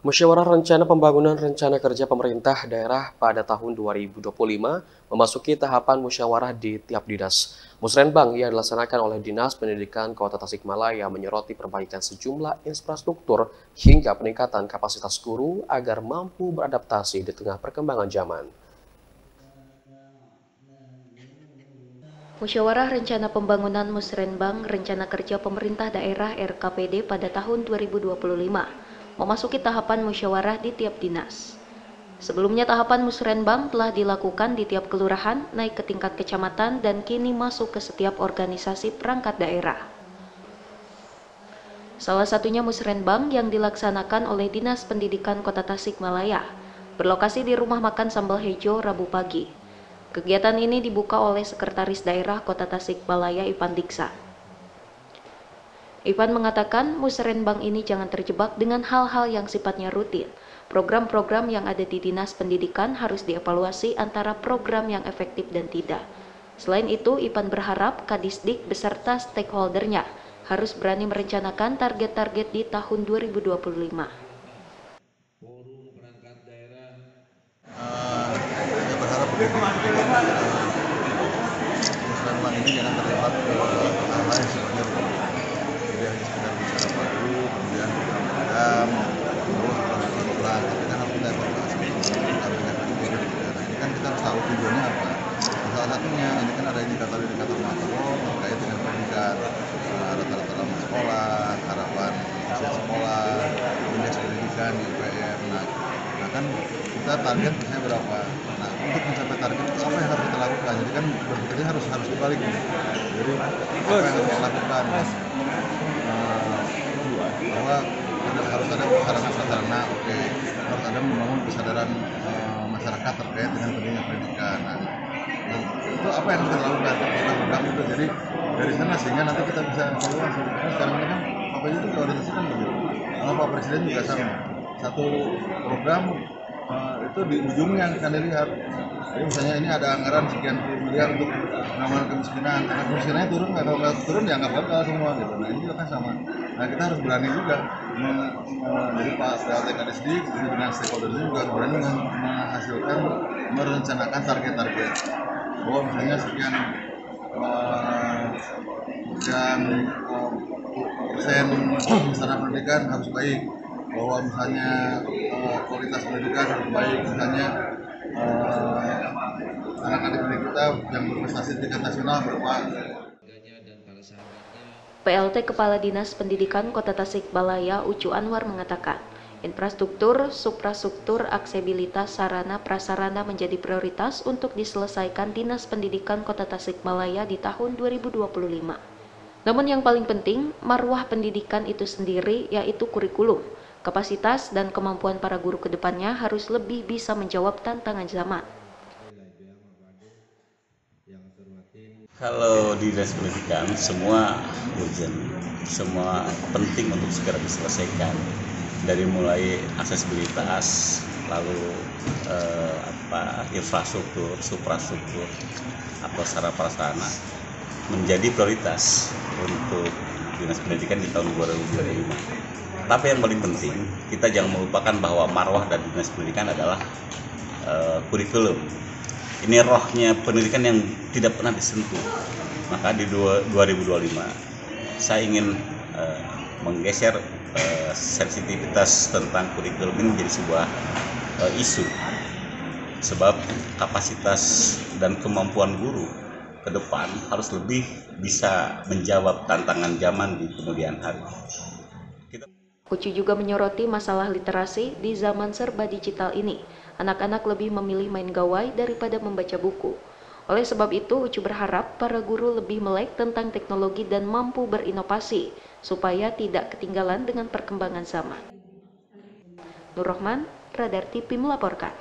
Musyawarah Rencana Pembangunan Rencana Kerja Pemerintah Daerah pada tahun 2025 memasuki tahapan musyawarah di tiap dinas. Musrenbang yang dilaksanakan oleh Dinas Pendidikan Kota Tasikmalaya menyoroti perbaikan sejumlah infrastruktur hingga peningkatan kapasitas guru agar mampu beradaptasi di tengah perkembangan zaman. Musyawarah Rencana Pembangunan Musrenbang Rencana Kerja Pemerintah Daerah RKPD pada tahun 2025 memasuki tahapan musyawarah di tiap dinas. Sebelumnya tahapan musrenbang telah dilakukan di tiap kelurahan, naik ke tingkat kecamatan, dan kini masuk ke setiap organisasi perangkat daerah. Salah satunya musrenbang yang dilaksanakan oleh Dinas Pendidikan Kota Tasikmalaya, berlokasi di Rumah Makan Sambal Hejo Rabu pagi. Kegiatan ini dibuka oleh Sekretaris Daerah Kota Tasikmalaya Ipan Diksa. Ivan mengatakan musrenbang ini jangan terjebak dengan hal-hal yang sifatnya rutin. Program-program yang ada di Dinas Pendidikan harus dievaluasi antara program yang efektif dan tidak. Selain itu, Ivan berharap Kadisdik beserta stakeholdernya harus berani merencanakan target-target di tahun 2025. Saya berharap musrenbang ini jangan terjebak ke hal-hal yang sifatnya rutin. Jadi hanya sekedar bicara padu, kemudian program, terus pulang. Tapi kan harus kita evaluasi target itu di daerah. Ini kan kita harus tahu tujuannya apa. Salah satunya ini kan ada indikator-indikator makro terkait dengan pendidikan, rata-rata lama sekolah, harapan usia sekolah, indeks pendidikan di UPM. Nah kan kita target misalnya berapa. Nah untuk mencapai target itu apa yang harus kita lakukan? Jadi kan berpikirnya harus dibalik nih. Jadi apa yang harus kita lakukan? Bahwa harus ada sarana-sarana, harus ada membangun kesadaran masyarakat terkait dengan pentingnya pendidikan. Nah, itu apa yang harus kita lakukan program itu. Jadi dari sana sehingga nanti kita bisa evaluasi. Karena sekarang ini kan Bapak itu prioritasnya begitu. Karena Pak Presiden juga sama. Satu program itu di ujungnya akan dilihat. Jadi misalnya ini ada anggaran sekian puluh miliar untuk penanggulangan kemiskinan. Karena kemiskinannya turun, kalau nggak turun ya nggak gagal semua gitu. Nah ini juga kan sama. Nah kita harus berani juga. Jadi Pak PLT Kadisdik dengan stakeholder juga berani menghasilkan, merencanakan target-target. Bahwa misalnya sekian persen sarana pendidikan harus baik. Bahwa misalnya kualitas pendidikan harus baik, misalnya anak-anak didik kita yang berprestasi tingkat nasional berupa PLT Kepala Dinas Pendidikan Kota Tasikmalaya Ucu Anwar mengatakan, infrastruktur, suprastruktur, aksesibilitas, sarana prasarana menjadi prioritas untuk diselesaikan Dinas Pendidikan Kota Tasikmalaya di tahun 2025. Namun yang paling penting, marwah pendidikan itu sendiri yaitu kurikulum. Kapasitas dan kemampuan para guru ke depannya harus lebih bisa menjawab tantangan zaman. Kalau di Dinas Pendidikan semua urgent, semua penting untuk segera diselesaikan. Dari mulai aksesibilitas, lalu infrastruktur, suprastruktur, atau sarana prasarana menjadi prioritas untuk Dinas Pendidikan di tahun 2025. Tapi yang paling penting, kita jangan melupakan bahwa marwah dari Dinas Pendidikan adalah kurikulum. Ini rohnya pendidikan yang tidak pernah disentuh. Maka di 2025, saya ingin menggeser sensitivitas tentang kurikulum ini menjadi sebuah isu. Sebab kapasitas dan kemampuan guru ke depan harus lebih bisa menjawab tantangan zaman di kemudian hari. Ucu juga menyoroti masalah literasi di zaman serba digital ini. Anak-anak lebih memilih main gawai daripada membaca buku. Oleh sebab itu, Ucu berharap para guru lebih melek tentang teknologi dan mampu berinovasi, supaya tidak ketinggalan dengan perkembangan zaman. Nur Rahman, Radar TV melaporkan.